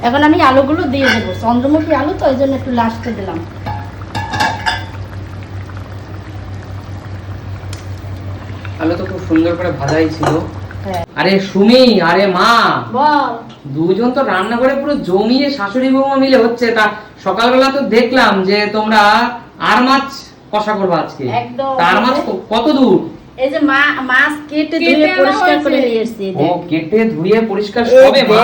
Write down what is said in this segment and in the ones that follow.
এখন আমি আলুগুলো দিয়ে দেবো, চন্দ্রমুখী আলু তো ওই জন্য একটু লাস্টে দিলাম। আলু তো খুব সুন্দর করে ভাজাই ছিল। হ্যাঁ। আরে সুমি, আরে মা, বল। দুজন তো রান্না করে পুরো জমিয়ে শাশুড়ি বৌমা মিলে হচ্ছে। তা সকালবেলা তো দেখলাম যে তোমরা আর মাছ কষা করবে আজকে। একদম। তার মাছ কত দূর? এই যে মাছ কেটে ধুয়ে পরিষ্কার করে নিয়ে এসেছি। ও কেটে ধুয়ে পরিষ্কার সবে মা।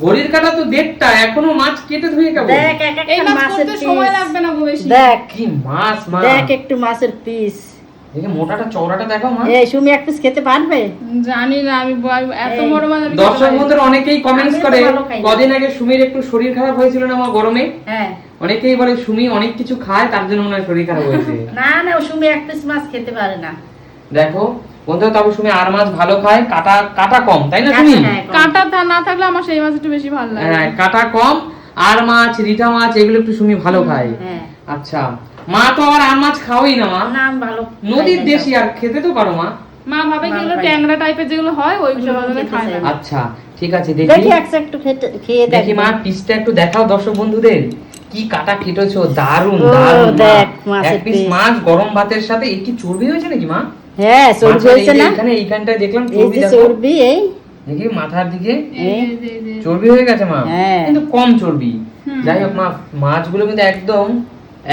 ঘড়ির কাঁটা তো 1:30, এখনো মাছ কেটে ধুয়ে কেমন? দেখ একটা মাছের পিস, সময় লাগবে না গো বেশি। দেখ কি মাছ মা, দেখ একটু মাছের পিস। দেখে মোটাটা চওড়াটা দেখো মা। এই সুমি এক পিস খেতে পারবে? জানি না, আমি এত বড় মাছ। দর্শক বন্ধুরা অনেকেই কমেন্টস করে, কদিন আগে সুমির একটু শরীর খারাপ হয়েছিল না মা গরমে? হ্যাঁ। অনেকেই বলে সুমি অনেক কিছু খায় তার জন্য মনে হয় শরীর খারাপ হয়েছে। না না, ও সুমি এক পিস মাছ খেতে পারে না। দেখো বন্ধুরা, তবে সুমি আর মাছ ভালো খায়, কাটা কম, তাই না সুমি? কাঁটা না থাকলে আমার সেই মাছ একটু বেশি ভালো লাগে। হ্যাঁ, কাটা কম, আর মাছ, রিঠা মাছ এগুলো একটু সুমি ভালো খায়। হ্যাঁ। আচ্ছা, মা তো আবার আর মাছ খাওয়াই না মা। না, আমি ভালো নদীর দেশি, আর খেতে তো পারো মা। মা ভাবে যেগুলো ট্যাংরা টাইপের যেগুলো হয় ওইগুলো খায় না। আচ্ছা ঠিক আছে, দেখি একটু খেয়ে দেখি মা, পিসটা একটু দেখাও দর্শক বন্ধুদের। কি কাটা কেটেছো, দারুন ও, দারুন। দেখ, এক মাছের পিস পিস। মাছ গরম ভাতের সাথে। এই কি চর্বি হয়েছে নাকি মা? হ্যাঁ, চর্বি হয়েছে না? এখানে এইখানটায় দেখলাম এই চর্বি। যে দেখো চর্বি, এই দেখি মাথার দিকে এই চর্বি হয়ে গেছে মা। হ্যাঁ। কিন্তু কম চর্বি। যাই হোক মা, মাছগুলো কিন্তু একদম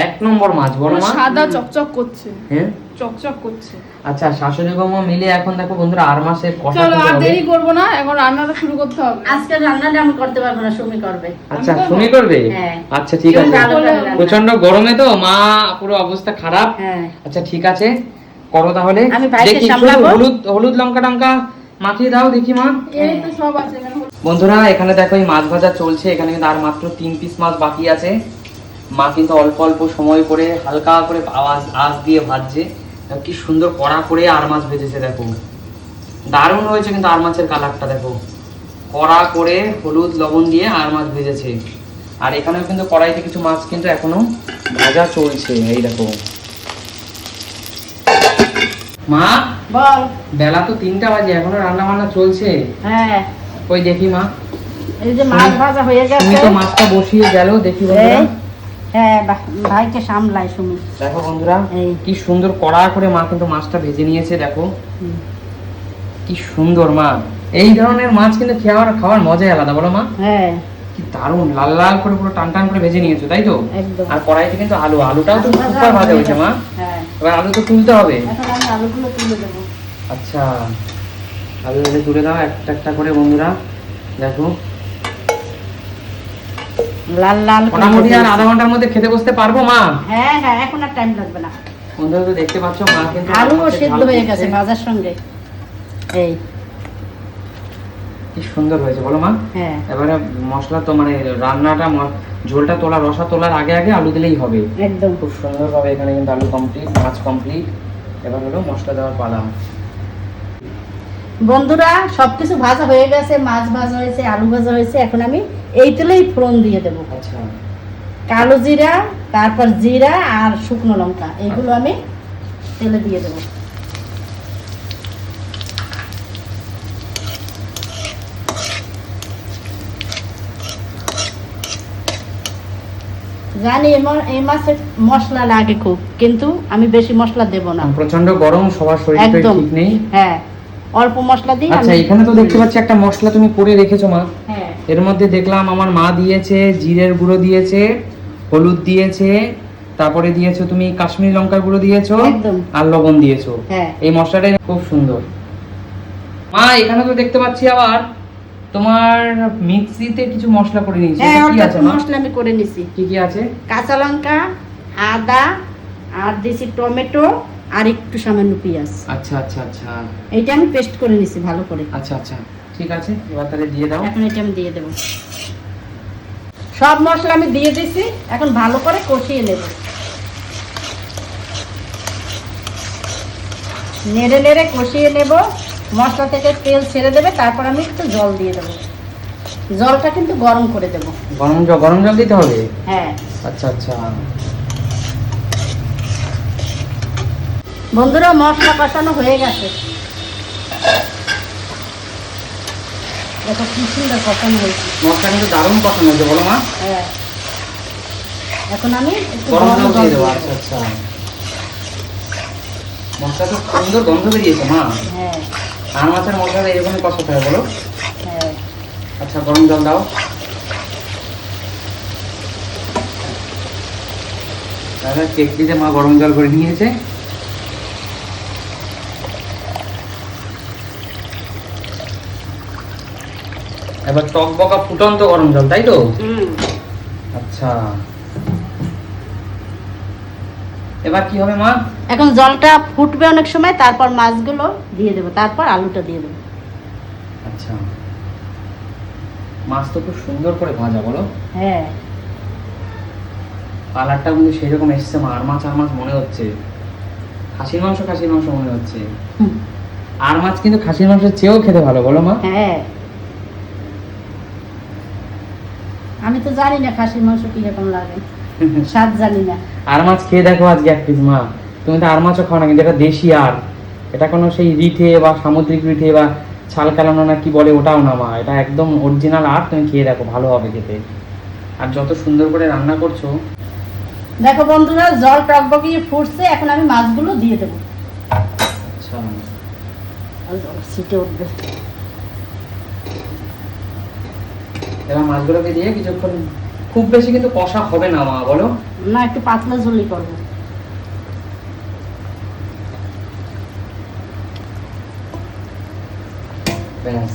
এক নম্বর মাছ, বলো মা। সাদা চকচক করছে। হ্যাঁ, চকচক করছে। আচ্ছা, শাশুড়ি বৌমা মিলে এখন দেখো বন্ধুরা আর মাছের কষা চলো করতে আর হবে। দেরি করবো না, এখন রান্নাটা শুরু করতে হবে। আজকে রান্নাটা আমি করতে পারবো না, সুমি করবে। আচ্ছা, সুমি করবে? হ্যাঁ। আচ্ছা ঠিক সুমি আছে। ভালো করে রান্না। প্রচন্ড গরমে তো মা পুরো অবস্থা খারাপ। হ্যাঁ। আচ্ছা ঠিক আছে, করো তাহলে। আমি ভাইকে দেখি সামলাবো। হলুদ লঙ্কা টঙ্কা মাখিয়ে দাও দেখি মা। এই তো সব আছে এখানে। বন্ধুরা এখানে দেখো এই মাছ ভাজা চলছে। এখানে কিন্তু আর মাত্র 3 পিস মাছ বাকি আছে। মা কিন্তু অল্প অল্প সময় করে হালকা করে আঁচ দিয়ে ভাজছে। দেখো কি সুন্দর কড়া করে আর মাছ ভেজেছে, দেখো দারুণ হয়েছে কিন্তু আর মাছের কালারটা দেখো। কড়া করে হলুদ লবণ দিয়ে আর মাছ ভেজেছে। আর এখানেও কিন্তু কড়াইতে কিছু মাছ কিন্তু এখনো ভাজা চলছে। এই দেখো মা, বল। বেলা তো 3টা বাজে, এখনো রান্না বান্না চলছে। হ্যাঁ, ওই দেখি মা, এই যে মাছ ভাজা হয়ে তুমি গেছে। তো মাছটা বসিয়ে গেল, দেখি বন্ধুরা। হ্যাঁ, ভাইকে সামলাই সুমি। দেখো বন্ধুরা এই। কি সুন্দর কড়া করে মা কিন্তু মাছটা ভেজে নিয়েছে। দেখো কি সুন্দর মা। এই ধরনের মাছ কিন্তু খাওয়ার মজাই আলাদা, বলো মা। হ্যাঁ, কি দারুণ লাল লাল করে পুরো টান টান করে ভেজে নিয়েছো, তাই তো? একদম। আর কড়াইতে কিন্তু আলুটাও তো সুপার ভাজা হয়েছে মা। হ্যাঁ, এবার আলু তো তুলতে হবে। এখন আমি আলুগুলো তুলে দেবো। আচ্ছা, আলু তুলে দাও একটা একটা করে বন্ধুরা। দেখো লাল লাল করে মোটামুটি আর ভেজে আধা ঘন্টার মধ্যে খেতে বসতে পারবো মা। হ্যাঁ হ্যাঁ, এখন আর টাইম লাগবে না। বন্ধুরা তো দেখতে পাচ্ছ মা কিন্তু আলুও সেদ্ধ হয়ে গেছে ভাজার সঙ্গে। এই কি সুন্দর হয়েছে বলো মা। হ্যাঁ, এবারে মশলা তো মানে রান্নাটা ঝোলটা রসা তোলার আগে আগে আলু দিলেই হবে। একদম খুব সুন্দর ভাবে এখানে কিন্তু আলু কমপ্লিট, মাছ কমপ্লিট। এবার হলো মশলা দেওয়ার পালা। বন্ধুরা সবকিছু ভাজা হয়ে গেছে, মাছ ভাজা হয়েছে, আলু ভাজা হয়েছে। এখন আমি এই তেলেই ফোড়ন দিয়ে দেবো। আচ্ছা, কালো জিরা, তারপর জিরা আর শুকনো লঙ্কা, এগুলো আমি তেলে দিয়ে দেবো। জানি এই মাছের মশলা লাগে খুব, কিন্তু আমি বেশি মশলা দেব না। প্রচন্ড গরম, সবার শরীর একদম ঠিক নেই। হ্যাঁ, অল্প মশলা দিই। আচ্ছা, এখানে তো দেখতে পাচ্ছি একটা মশলা তুমি করে রেখেছো মা। হ্যাঁ, এর মধ্যে দেখলাম আমার মা দিয়েছে জিরের গুঁড়ো দিয়েছে, হলুদ দিয়েছে, তারপরে দিয়েছো তুমি কাশ্মীরি লঙ্কার গুঁড়ো দিয়েছো, একদম। আর লবণ দিয়েছো। হ্যাঁ, এই মশলাটা খুব সুন্দর মা। এখানে তো দেখতে পাচ্ছি আবার তোমার মিক্সিতে কিছু মশলা করে নিয়েছো। হ্যাঁ, কি অর্ধেক আছে মা? মশলা আমি করে নিছি। কি কি আছে? কাঁচা লঙ্কা, আদা, আর দিছি টমেটো, আর একটু সামান্য পেঁয়াজ। আচ্ছা আচ্ছা আচ্ছা এইটা আমি পেস্ট করে নিছি ভালো করে। আচ্ছা আচ্ছা ঠিক আছে, এবার তাহলে দিয়ে দাও। এখন এটা আমি দিয়ে দেব। সব মশলা আমি দিয়ে দিছি, এখন ভালো করে কষিয়ে নেব। নেড়ে নেড়ে কষিয়ে নেব। মশলা থেকে তেল ছেড়ে দেবে, তারপর আমি একটু জল দিয়ে দেবো। জলটা কিন্তু গরম করে দেব। গরম জল দিতে হবে? হ্যাঁ। আচ্ছা আচ্ছা বন্ধুরা মশলা কষানো হয়ে গেছে, দেখো কি সুন্দর কষানো হয়েছে। মশলা কিন্তু দারুণ পছন্দ হয়েছে বলো মা। হ্যাঁ, এখন আমি একটু গরম গরম জল জল দিয়ে দিয়ে দেবো। দেবো। আচ্ছা আচ্ছা, মশলা তো সুন্দর গন্ধ বেরিয়েছে মা। হ্যাঁ আর মাছের মশলাটা এরকমই কষাতে হয় বলো। হ্যাঁ, আচ্ছা গরম জল দাও। তাহলে কেকটিতে মা গরম জল করে নিয়েছে। এবার টক বকা ফুটন্ত গরম জল, তাই তো? আচ্ছা, এবার কি হবে মা? এখন জলটা ফুটবে অনেক সময়, তারপর মাছগুলো দিয়ে দেবো, তারপর আলুটা দিয়ে দেবো। আচ্ছা, মাছ তো খুব সুন্দর করে ভাজা বলো। হ্যাঁ, কালারটা কিন্তু সেরকম এসছে মা। আর মাছ মনে হচ্ছে। খাসির মাংস মনে হচ্ছে। হুম। আর মাছ কিন্তু খাসির মাংসের চেয়েও খেতে ভালো বলো মা। হ্যাঁ, আমি তো জানি না খাসির মাংস কিরকম লাগে, স্বাদ জানি না। আর মাছ খেয়ে দেখো আজকে এক পিস মা। তুমি তো আর মাছও খাও না, কিন্তু এটা দেশি আর। এটা কোনো সেই রিঠে বা সামুদ্রিক রিঠে বা ছাল কালানো না কি বলে ওটাও না মা। এটা একদম অরিজিনাল আর। তুমি খেয়ে দেখো, ভালো হবে খেতে। আর যত সুন্দর করে রান্না করছো। দেখো বন্ধুরা, জল টকবকিয়ে ফুটছে, এখন আমি মাছগুলো দিয়ে দেবো। আচ্ছা, সিটে উঠবে। এবার মাছগুলোকে দিয়ে কিছুক্ষণ, খুব বেশি কিন্তু কষা হবে না মা বলো। না, একটু পাতলা ঝোলই করবো। ব্যাস,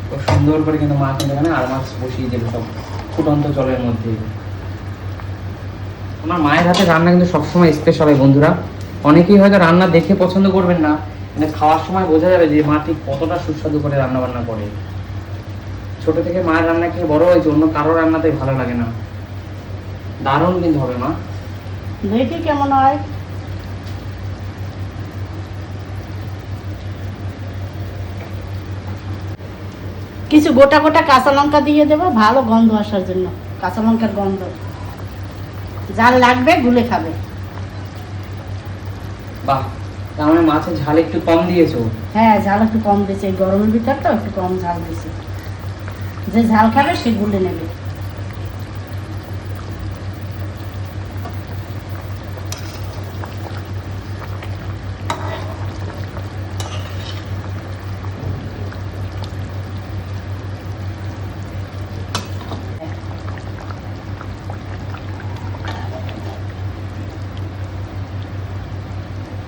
খুব সুন্দর করে কিন্তু মা কিন্তু এখানে আর মাছ বসিয়ে দেবে সব ফুটন্ত জলের মধ্যে। আমার মায়ের হাতে রান্না কিন্তু সবসময় স্পেশাল হয় বন্ধুরা। অনেকেই হয়তো রান্না দেখে পছন্দ করবেন না, মানে খাওয়ার সময় বোঝা যাবে যে মা ঠিক কতটা সুস্বাদু করে রান্না বান্না করে। ছোট থেকে মায়ের রান্না খেয়ে বড় হয়েছে, অন্য কারো রান্নাতে ভালো লাগে না। দারুণ কিন্তু হবে মা। দেখি কেমন হয়। কিছু গোটা গোটা কাঁচা লঙ্কা দিয়ে দেবো, ভালো গন্ধ আসার জন্য। কাঁচা লঙ্কার গন্ধ যার লাগবে গুলে খাবে। বাহ, তার মানে মাছের ঝাল একটু কম দিয়েছো। হ্যাঁ, ঝাল একটু কম দিয়েছে, এই গরমের ভিতর তো একটু কম ঝাল দিয়েছে। যে ঝাল খাবে সে গুলে নেবে।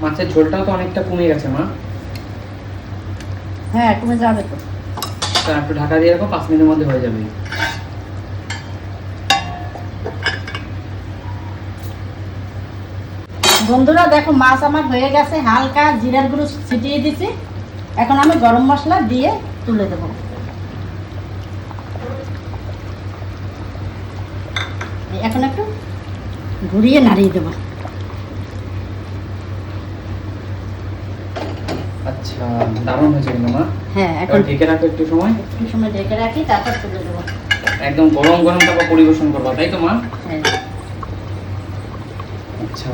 মাছের ঝোলটাও তো অনেকটা কমে গেছে মা। হ্যাঁ, কমে যাবে তো। তা একটু ঢাকা দিয়ে রাখো, 5 মিনিটের মধ্যে হয়ে যাবে। বন্ধুরা দেখো, মাছ আমার হয়ে গেছে, হালকা জিরার গুঁড়ো ছিটিয়ে দিছি। এখন আমি গরম মশলা দিয়ে তুলে দেবো। এখন একটু ঘুরিয়ে নাড়িয়ে দেবো। আচ্ছা, দারুণ হয়েছে কিন্তু মা। হ্যাঁ, এখন এখন ঢেকে রাখো একটু সময়। একটু সময় ঢেকে রাখি, তারপর তুলে দেবো। একদম গরম গরম তারপর পরিবেশন করবা, তাই তো মা? হ্যাঁ। আচ্ছা।